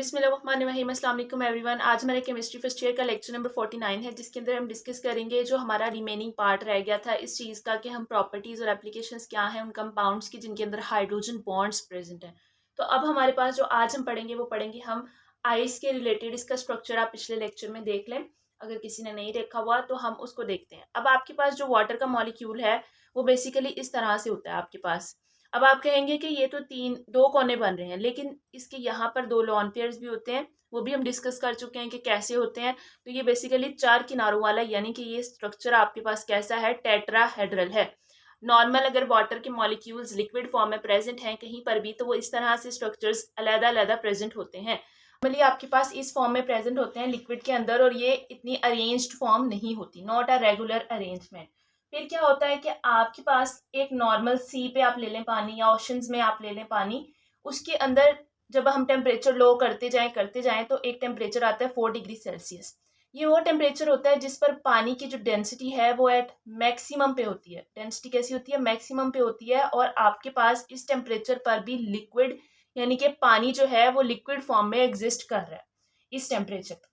बिस्मिल्लाहिर्रहमानिर्रहीम, अस्सलाम वालेकुम एवरीवन। आज हमारे केमिस्ट्री फर्स्ट ईयर का लेक्चर नंबर 49 है, जिसके अंदर हम डिस्कस करेंगे जो हमारा रिमेनिंग पार्ट रह गया था इस चीज़ का कि हम प्रॉपर्टीज़ और एप्लीकेशंस क्या हैं उन कंपाउंड्स की जिनके अंदर हाइड्रोजन बॉन्ड्स प्रेजेंट हैं। तो अब हमारे पास जो आज हम पढ़ेंगे वो पढ़ेंगे हम आइस के रिलेटेड। इसका स्ट्रक्चर आप पिछले लेक्चर में देख लें, अगर किसी ने नहीं देखा हुआ तो हम उसको देखते हैं। अब आपके पास जो वाटर का मॉलिक्यूल है वो बेसिकली इस तरह से होता है आपके पास। अब आप कहेंगे कि ये तो दो कोने बन रहे हैं, लेकिन इसके यहाँ पर दो लॉन पेयर्स भी होते हैं, वो भी हम डिस्कस कर चुके हैं कि कैसे होते हैं। तो ये बेसिकली चार किनारों वाला, यानी कि ये स्ट्रक्चर आपके पास कैसा है, टेट्राहेड्रल है। नॉर्मल अगर वाटर के मॉलिक्यूल्स लिक्विड फॉर्म में प्रेजेंट हैं कहीं पर भी, तो वो इस तरह से स्ट्रक्चर्स अलग अलग प्रेजेंट होते हैं। नॉर्मली आपके पास इस फॉर्म में प्रेजेंट होते हैं लिक्विड के अंदर, और ये इतनी अरेंज्ड फॉर्म नहीं होती, नॉट अ रेगुलर अरेंजमेंट। फिर क्या होता है कि आपके पास एक नॉर्मल सी पे आप ले लें पानी, या ओशंस में आप ले लें पानी, उसके अंदर जब हम टेम्परेचर लो करते जाएं तो एक टेम्परेचर आता है 4 डिग्री सेल्सियस। ये वो टेम्परेचर होता है जिस पर पानी की जो डेंसिटी है वो एट मैक्सिमम पे होती है। डेंसिटी कैसी होती है, मैक्सिमम पे होती है, और आपके पास इस टेम्परेचर पर भी लिक्विड, यानी कि पानी जो है वो लिक्विड फॉर्म में एग्जिस्ट कर रहा है इस टेम्परेचर।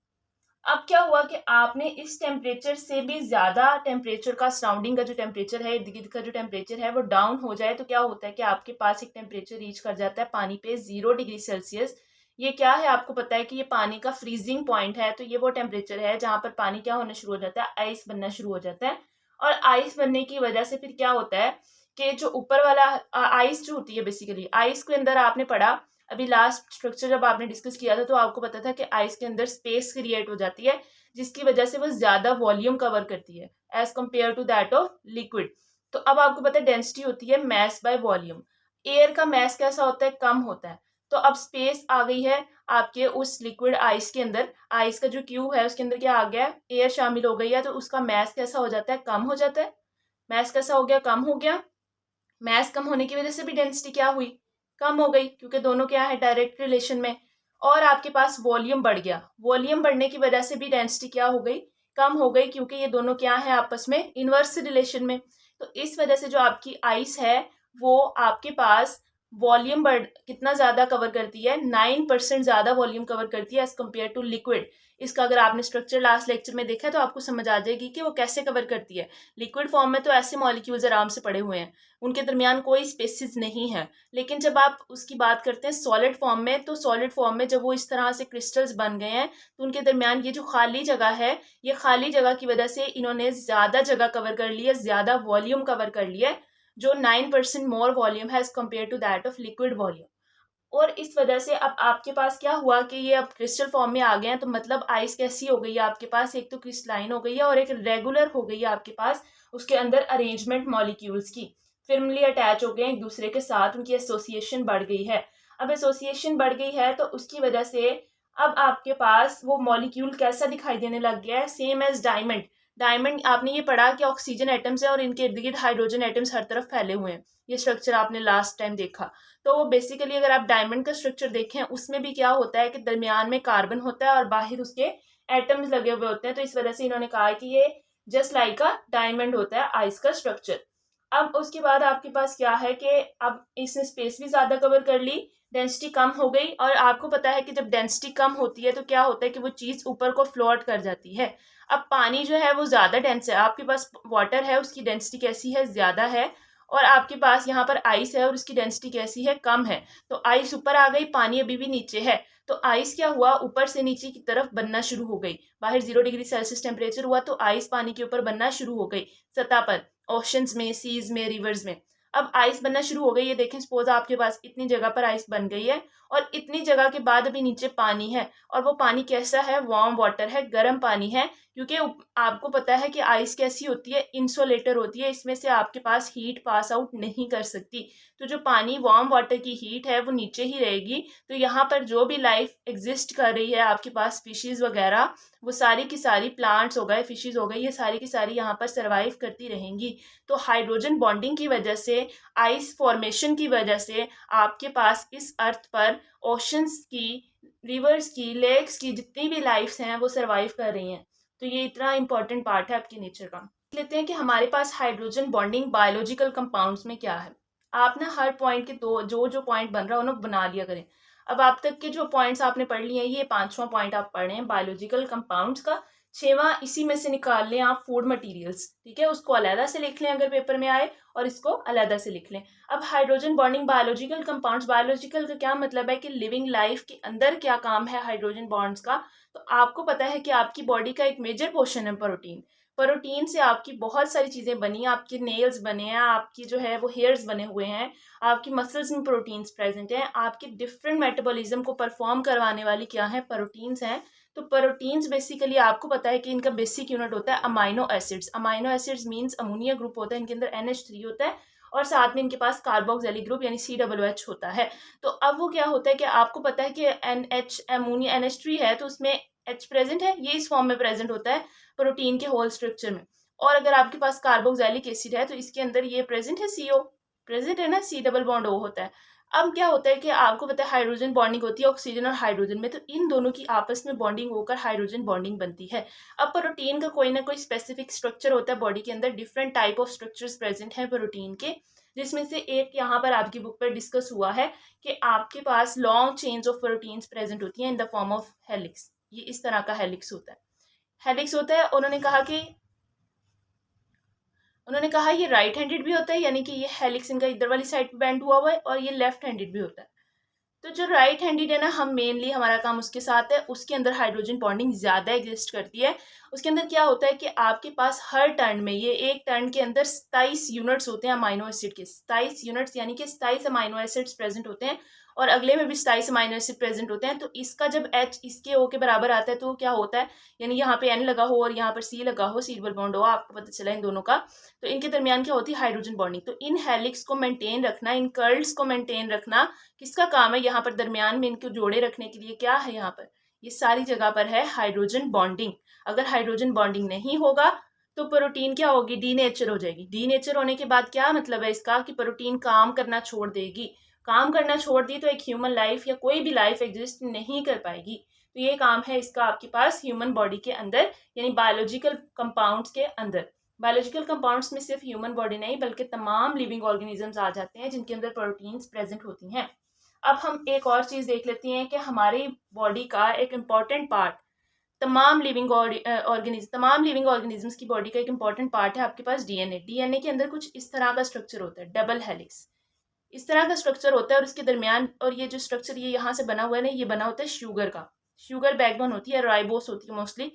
अब क्या हुआ कि आपने इस टेम्परेचर से भी ज्यादा टेम्परेचर का, सराउंडिंग का जो टेम्परेचर है, इर्द गिर्द का जो टेम्परेचर है वो डाउन हो जाए, तो क्या होता है कि आपके पास एक टेम्परेचर रीच कर जाता है पानी पे 0 डिग्री सेल्सियस। ये क्या है, आपको पता है कि ये पानी का फ्रीजिंग पॉइंट है। तो ये वो टेम्परेचर है जहां पर पानी क्या होना शुरू हो जाता है, आइस बनना शुरू हो जाता है। और आइस बनने की वजह से फिर क्या होता है कि जो ऊपर वाला आइस जो होती है, बेसिकली आइस के अंदर आपने पढ़ा अभी लास्ट स्ट्रक्चर जब आपने डिस्कस किया था, तो आपको पता था कि आइस के अंदर स्पेस क्रिएट हो जाती है, जिसकी वजह से वो ज्यादा वॉल्यूम कवर करती है as compare to that of liquid. तो अब आपको पता है डेंसिटी होती है मैस बाय वॉल्यूम। एयर का मैस कैसा होता है, कम होता है। तो अब स्पेस आ गई है आपके उस लिक्विड आइस के अंदर, आइस का जो क्यूब है उसके अंदर क्या आ गया, एयर शामिल हो गई है, तो उसका मैस कैसा हो जाता है, कम हो जाता है। मैस कैसा हो गया, कम हो गया। मैस कम होने की वजह से भी डेंसिटी क्या हुई, कम हो गई, क्योंकि दोनों क्या है, डायरेक्ट रिलेशन में। और आपके पास वॉल्यूम बढ़ गया, वॉल्यूम बढ़ने की वजह से भी डेंसिटी क्या हो गई, कम हो गई, क्योंकि ये दोनों क्या है, आपस में इनवर्स रिलेशन में। तो इस वजह से जो आपकी आइस है वो आपके पास वॉल्यूम बढ़ कितना ज्यादा कवर करती है, 9% ज्यादा वॉल्यूम कवर करती है एज कम्पेयर टू लिक्विड। इसका अगर आपने स्ट्रक्चर लास्ट लेक्चर में देखा है तो आपको समझ आ जाएगी कि वो कैसे कवर करती है। लिक्विड फॉर्म में तो ऐसे मॉलिक्यूल्स आराम से पड़े हुए हैं, उनके दरमियान कोई स्पेसिस नहीं है। लेकिन जब आप उसकी बात करते हैं सॉलिड फॉर्म में, तो सॉलिड फॉर्म में जब वो इस तरह से क्रिस्टल्स बन गए हैं, तो उनके दरमियान ये जो खाली जगह है, ये खाली जगह की वजह से इन्होंने ज्यादा जगह कवर कर ली है, ज्यादा वॉल्यूम कवर कर लिया है, जो 9% मोर वॉल्यूम है as compare to that of liquid volume. और इस वजह से अब आपके पास क्या हुआ कि ये अब क्रिस्टल फॉर्म में आ गए हैं। तो मतलब आइस कैसी हो गई है आपके पास, एक तो क्रिस्टलाइन हो गई है और एक रेगुलर हो गई है आपके पास उसके अंदर अरेंजमेंट मॉलिक्यूल्स की, फिर्मली अटैच हो गए एक दूसरे के साथ, उनकी एसोसिएशन बढ़ गई है। अब एसोसिएशन बढ़ गई है तो उसकी वजह से अब आपके पास वो मॉलिक्यूल कैसा दिखाई देने लग गया है, सेम एज डायमंड। डायमंड आपने ये पढ़ा कि ऑक्सीजन एटम्स है और इनके इर्द गिर्द हाइड्रोजन एटम्स हर तरफ फैले हुए हैं, ये स्ट्रक्चर आपने लास्ट टाइम देखा। तो वो बेसिकली अगर आप डायमंड का स्ट्रक्चर देखें, उसमें भी क्या होता है कि दरमियान में कार्बन होता है और बाहर उसके एटम्स लगे हुए होते हैं। तो इस वजह से इन्होंने कहा है कि ये जस्ट लाइक अ डायमंड होता है आइस का स्ट्रक्चर। अब उसके बाद आपके पास क्या है कि अब इसने स्पेस भी ज्यादा कवर कर ली, डेंसिटी कम हो गई। और आपको पता है कि जब डेंसिटी कम होती है तो क्या होता है कि वो चीज ऊपर को फ्लोट कर जाती है। अब पानी जो है वो ज्यादा डेंस है, आपके पास वाटर है उसकी डेंसिटी कैसी है, ज्यादा है, और आपके पास यहाँ पर आइस है और उसकी डेंसिटी कैसी है, कम है। तो आइस ऊपर आ गई, पानी अभी भी नीचे है। तो आइस क्या हुआ, ऊपर से नीचे की तरफ बनना शुरू हो गई। बाहर 0 डिग्री सेल्सियस टेम्परेचर हुआ तो आइस पानी के ऊपर बनना शुरू हो गई, सतह पर, ओशंस में, सीज में, रिवर्स में। अब आइस बनना शुरू हो गई, ये देखें सपोज आपके पास इतनी जगह पर आइस बन गई है, और इतनी जगह के बाद अभी नीचे पानी है, और वो पानी कैसा है, वार्म वाटर है, गर्म पानी है। क्योंकि आपको पता है कि आइस कैसी होती है, इंसुलेटर होती है, इसमें से आपके पास हीट पास आउट नहीं कर सकती। तो जो पानी वार्म वाटर की हीट है वो नीचे ही रहेगी। तो यहाँ पर जो भी लाइफ एग्जिस्ट कर रही है आपके पास, फिशेज वगैरह, वो सारी की सारी, प्लांट्स हो गए, फिशेज हो गई, ये सारी की सारी यहाँ पर सर्वाइव करती रहेंगी। तो हाइड्रोजन बॉन्डिंग की वजह से, आइस फॉर्मेशन की वजह से आपके पास इस अर्थ पर ओशंस की, रिवर्स की, लेक्स की जितनी भी लाइफ्स हैं वो सर्वाइव कर रही हैं। तो ये इतना इंपॉर्टेंट पार्ट है आपके नेचर का। लेते हैं कि हमारे पास हाइड्रोजन बॉन्डिंग बायोलॉजिकल कंपाउंड्स में क्या है। आप ना हर पॉइंट के दो जो जो पॉइंट बन रहा हो ना बना लिया करें। अब आप तक के जो पॉइंट्स आपने पढ़ लिए हैं, ये 5वां पॉइंट आप पढ़ रहे हैं बायोलॉजिकल कंपाउंड्स का। 6वां इसी में से निकाल लें आप फूड मटेरियल्स, ठीक है, उसको अलहदा से लिख लें अगर पेपर में आए, और इसको अलहदा से लिख लें। अब hydrogen bonding biological compounds, biological का क्या मतलब है कि लिविंग लाइफ के अंदर क्या काम है हाइड्रोजन बॉन्ड्स का। तो आपको पता है कि आपकी बॉडी का एक मेजर पोर्शन है प्रोटीन। प्रोटीन से आपकी बहुत सारी चीज़ें बनी, आपके नेल्स बने हैं, आपकी जो है वो हेयर्स बने हुए हैं, आपकी मसल्स में प्रोटीन्स प्रेजेंट हैं, आपके डिफरेंट मेटाबॉलिज्म को परफॉर्म करवाने वाली क्या है, प्रोटीन्स हैं। तो प्रोटीन्स बेसिकली आपको पता है कि इनका बेसिक यूनिट होता है amino acids. Amino acids means ammonia group होता है, इनके अंदर NH3 होता है, और साथ में इनके पास कार्बोक्सिलिक ग्रुप यानी COOH होता है। तो अब वो क्या होता है कि आपको पता है कि NH अमोनिया NH3 है, तो उसमें H प्रेजेंट है, ये इस फॉर्म में प्रेजेंट होता है प्रोटीन के होल स्ट्रक्चर में। और अगर आपके पास कार्बोक्सिलिक एसिड है तो इसके अंदर ये प्रेजेंट है CO, प्रेजेंट है ना, C+O होता है। अब क्या होता है कि आपको पता है हाइड्रोजन बॉन्डिंग होती है ऑक्सीजन और हाइड्रोजन में, तो इन दोनों की आपस में बॉन्डिंग होकर हाइड्रोजन बॉन्डिंग बनती है। अब प्रोटीन का कोई ना कोई स्पेसिफिक स्ट्रक्चर होता है बॉडी के अंदर, different type of structures present हैं प्रोटीन के, जिसमें से एक यहाँ पर आपकी बुक पर डिस्कस हुआ है कि आपके पास long chains of proteins present होती हैं in the form of helix. ये इस तरह का हेलिक्स होता है, हेलिक्स होता है। उन्होंने कहा ये राइट हैंडेड भी होता है, यानी कि ये हेलिक्स इनका इधर वाली साइड पे बेंड हुआ हुआ है, और ये लेफ्ट हैंडेड भी होता है। तो जो राइट हैंडेड है ना, हम मेनली हमारा काम उसके साथ है, उसके अंदर हाइड्रोजन बॉन्डिंग ज्यादा एग्जिस्ट करती है। उसके अंदर क्या होता है कि आपके पास हर टर्न में, ये एक टर्न के अंदर 27 यूनिट्स होते हैं अमाइनो एसिड के, 27 यूनिट्स यानी कि 27 अमाइनो एसिड्स प्रेजेंट होते हैं, और अगले में भी 27 अमाइनो एसिड प्रेजेंट होते हैं। तो इसका जब H इसके O के बराबर आता है तो क्या होता है, यानी यहाँ पे N लगा हो और यहाँ पर C लगा हो, C डबल बॉन्ड हो, आपको पता चला इन दोनों का, तो इनके दरमियान क्या होती है, हाइड्रोजन बॉन्डिंग। तो इन हेलिक्स को मेंटेन रखना, इन कर्ल्स को मेंटेन रखना किसका काम है, यहाँ पर दरमियान में इनको जोड़े रखने के लिए क्या है, यहाँ पर ये सारी जगह पर है हाइड्रोजन बॉन्डिंग। अगर हाइड्रोजन बॉन्डिंग नहीं होगा तो प्रोटीन क्या होगी, डीनेचर हो जाएगी। डीनेचर होने के बाद क्या मतलब है इसका, कि प्रोटीन काम करना छोड़ देगी। काम करना छोड़ दी तो एक ह्यूमन लाइफ या कोई भी लाइफ एग्जिस्ट नहीं कर पाएगी। तो ये काम है इसका आपके पास ह्यूमन बॉडी के अंदर, यानी बायोलॉजिकल कंपाउंड्स के अंदर। बायोलॉजिकल कंपाउंड्स में सिर्फ ह्यूमन बॉडी नहीं बल्कि तमाम लिविंग ऑर्गेनिजम्स आ जाते हैं जिनके अंदर प्रोटीन्स प्रेजेंट होती हैं। अब हम एक और चीज देख लेते हैं कि हमारी बॉडी का एक इम्पॉर्टेंट पार्ट, तमाम लिविंग ऑर्गेनिजम्स की बॉडी का एक इम्पॉर्टेंट पार्ट है आपके पास DNA। DNA के अंदर कुछ इस तरह का स्ट्रक्चर होता है, डबल हेलिक्स, इस तरह का स्ट्रक्चर होता है। और इसके दरमियान, और ये जो स्ट्रक्चर ये यहाँ से बना हुआ है ना, ये बना होता है शुगर का, शुगर बैकबोन होती है, राइबोस होती है मोस्टली।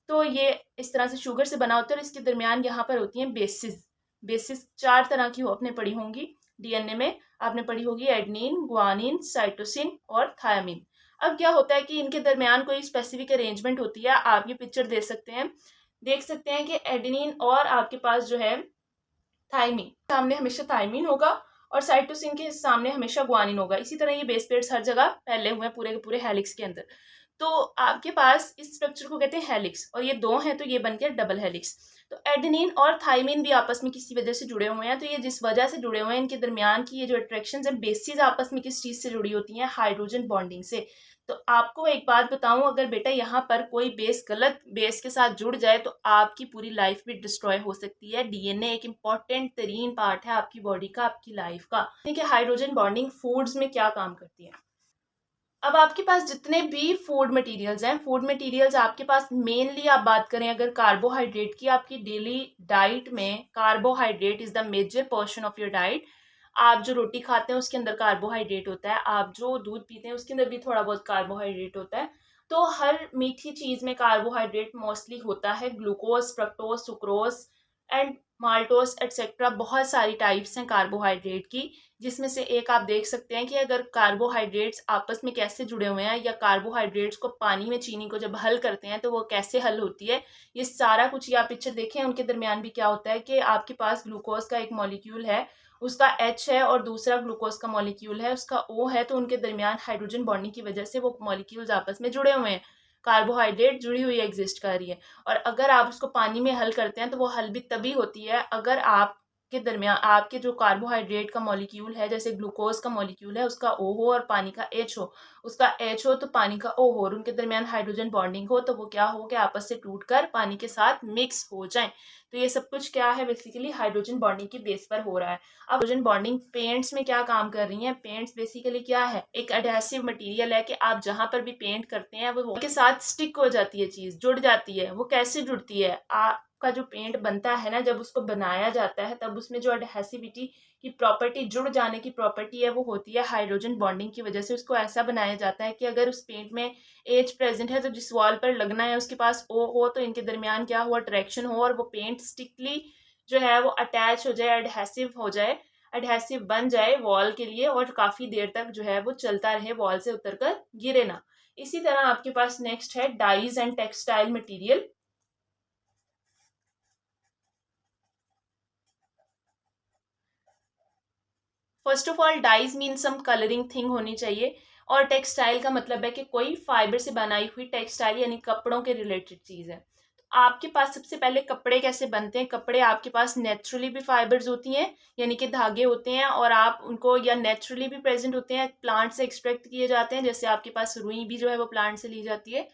तो ये इस तरह से शुगर से बना होता है, और इसके दरमियान यहाँ पर होती हैं बेसिस। बेसिस 4 तरह की आपने पढ़ी होंगी DNA में, आपने पढ़ी होगी एडनिन, गुआनिन, साइटोसिन और थायामिन। अब क्या होता है कि इनके दरमियान कोई स्पेसिफिक अरेंजमेंट होती है, आप ये पिक्चर देख सकते हैं कि एडेनिन और आपके पास जो है थाइमिन, सामने हमेशा थाइमिन होगा और साइटोसिन के सामने हमेशा गुआनिन होगा। इसी तरह ये बेस पेयर्स हर जगह फैले हुए हैं पूरे के पूरे हेलिक्स के अंदर। तो आपके पास इस स्ट्रक्चर को कहते हैं हेलिक्स, और ये 2 हैं तो ये बन गया डबल हेलिक्स। तो एडेनिन और थाइमिन भी आपस में किसी वजह से जुड़े हुए हैं। तो ये जिस वजह से जुड़े हुए हैं, इनके दरमियान की ये जो अट्रैक्शन है, बेसिस आपस में किस चीज से जुड़ी होती हैं, हाइड्रोजन बॉन्डिंग से। तो आपको एक बात बताऊं, अगर बेटा यहाँ पर कोई बेस गलत बेस के साथ जुड़ जाए तो आपकी पूरी लाइफ भी डिस्ट्रॉय हो सकती है। DNA एक इम्पॉर्टेंट तरीन पार्ट है आपकी बॉडी का, आपकी लाइफ का। ठीक है, हाइड्रोजन बॉन्डिंग फूड्स में क्या काम करती है। अब आपके पास जितने भी फूड मटेरियल्स हैं, फूड मटेरियल्स आपके पास मेनली आप बात करें अगर कार्बोहाइड्रेट की, आपकी डेली डाइट में carbohydrate is the major portion of your diet. आप जो रोटी खाते हैं उसके अंदर कार्बोहाइड्रेट होता है, आप जो दूध पीते हैं उसके अंदर भी थोड़ा बहुत कार्बोहाइड्रेट होता है। तो हर मीठी चीज़ में कार्बोहाइड्रेट मोस्टली होता है, glucose, fructose, sucrose and maltose etcetera. बहुत सारी टाइप्स हैं कार्बोहाइड्रेट की, जिसमें से एक आप देख सकते हैं कि अगर कार्बोहाइड्रेट्स आपस में कैसे जुड़े हुए हैं, या कार्बोहाइड्रेट्स को पानी में चीनी को जब हल करते हैं तो वो कैसे हल होती है, ये सारा कुछ ये आप पिक्चर देखें। उनके दरमियान भी क्या होता है कि आपके पास ग्लूकोज का एक मॉलिक्यूल है, उसका H है, और दूसरा ग्लूकोज का मॉलिक्यूल है, उसका O है। तो उनके दरमियान हाइड्रोजन बॉन्डिंग की वजह से वो मॉलिक्यूल्स आपस में जुड़े हुए हैं, कार्बोहाइड्रेट जुड़ी हुई एग्जिस्ट कर रही है। और अगर आप उसको पानी में हल करते हैं तो वो हल भी तभी होती है अगर आपके के दरमियान आपके जो कार्बोहाइड्रेट का मॉलिक्यूल है, जैसे ग्लूकोज का मॉलिक्यूल है, उसका O हो और पानी का H हो, उसका H हो तो पानी का O हो और उनके दरमियान हाइड्रोजन बॉन्डिंग हो, तो वो क्या हो कि आपस से टूटकर पानी के साथ मिक्स हो जाएं। तो ये सब कुछ क्या है, बेसिकली हाइड्रोजन बॉन्डिंग की बेस पर हो रहा है। अब हाइड्रोजन बॉन्डिंग पेंट्स में क्या काम कर रही है? पेंट्स बेसिकली क्या है, एक एडहेसिव मटेरियल है कि आप जहां पर भी पेंट करते हैं वो के साथ स्टिक हो जाती है, चीज जुड़ जाती है। वो कैसे जुड़ती है? आपका जो पेंट बनता है ना, जब उसको बनाया जाता है तब उसमें जो एडहेसिविटी की प्रॉपर्टी, जुड़ जाने की प्रॉपर्टी है, वो होती है हाइड्रोजन बॉन्डिंग की वजह से। उसको ऐसा बनाया जाता है कि अगर उस पेंट में एज प्रेजेंट है तो जिस वॉल पर लगना है उसके पास O हो, तो इनके दरमियान क्या हो, अट्रैक्शन हो और वो पेंट स्टिकली जो है वो अटैच हो जाए, एडहेसिव हो जाए, एडहेसिव बन जाए वॉल के लिए, और काफी देर तक जो है वो चलता रहे, वॉल से उतरकर गिरे ना। इसी तरह आपके पास नेक्स्ट है dyes and textile material. First of all dyes mean some colouring thing होनी चाहिए, और टेक्सटाइल का मतलब है कि कोई फाइबर से बनाई हुई टेक्सटाइल यानी कपड़ों के रिलेटेड चीज है। तो आपके पास सबसे पहले कपड़े कैसे बनते हैं? कपड़े आपके पास नेचुरली भी फाइबर्स होती हैं, यानी कि धागे होते हैं, और आप उनको या नेचुरली भी प्रेजेंट होते हैं, प्लांट से एक्सट्रैक्ट किए जाते हैं, जैसे आपके पास रुई भी जो है वो प्लांट से ली जाती है।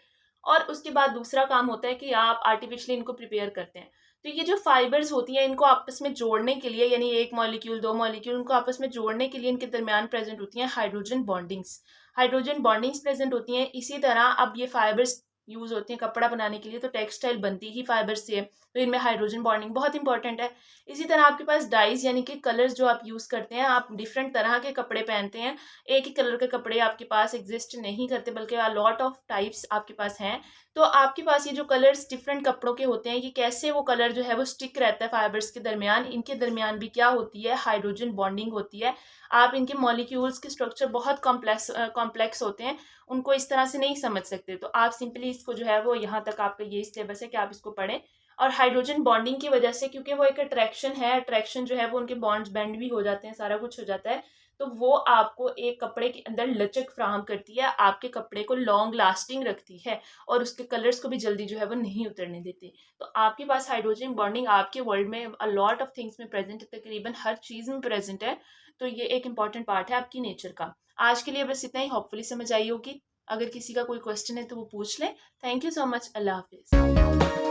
और उसके बाद दूसरा काम होता है कि आप आर्टिफिशियली इनको प्रिपेयर करते हैं। तो ये जो फाइबर्स होती हैं, इनको आपस में जोड़ने के लिए, यानी एक मॉलिक्यूल दो मॉलिक्यूल, इनको आपस में जोड़ने के लिए इनके दरमियान प्रेजेंट होती हैं hydrogen bondings. Hydrogen bondings present होती हैं। इसी तरह अब ये फाइबर्स यूज होती हैं कपड़ा बनाने के लिए, तो टेक्सटाइल बनती ही फाइबर से है, तो इनमें हाइड्रोजन बॉन्डिंग बहुत इंपॉर्टेंट है। इसी तरह आपके पास डाइज यानी कि कलर्स जो आप यूज करते हैं, आप डिफरेंट तरह के कपड़े पहनते हैं, एक ही कलर के कपड़े आपके पास एग्जिस्ट नहीं करते, बल्कि लॉट ऑफ टाइप्स आपके पास हैं। तो आपके पास ये जो कलर्स डिफरेंट कपड़ों के होते हैं, ये कैसे वो कलर जो है वो स्टिक रहता है फाइबर्स के दरमियान? इनके दरमियान भी क्या होती है, हाइड्रोजन बॉन्डिंग होती है। आप इनके मॉलिक्यूल्स के स्ट्रक्चर बहुत कॉम्प्लेक्स होते हैं, उनको इस तरह से नहीं समझ सकते। तो आप सिंपली इसको जो है वो, यहाँ तक आपका ये सिलेबस है कि आप इसको पढ़ें। और हाइड्रोजन बॉन्डिंग की वजह से, क्योंकि वो एक अट्रैक्शन है, अट्रैक्शन जो है वो उनके बॉन्ड्स बेंड भी हो जाते हैं, सारा कुछ हो जाता है, तो वो आपको एक कपड़े के अंदर लचक फ्राहम करती है, आपके कपड़े को लॉन्ग लास्टिंग रखती है, और उसके कलर्स को भी जल्दी जो है वो नहीं उतरने देती। तो आपके पास हाइड्रोजन बॉन्डिंग आपके वर्ल्ड में अ लॉट ऑफ थिंग्स में प्रेजेंट है, तकरीबन हर चीज़ में प्रेजेंट है। तो ये एक इंपॉर्टेंट पार्ट है आपकी नेचर का। आज के लिए बस इतना ही, होपफुली समझ आई होगी। अगर किसी का कोई क्वेश्चन है तो वो पूछ लें। Thank you so much. अल्लाह हाफिज़।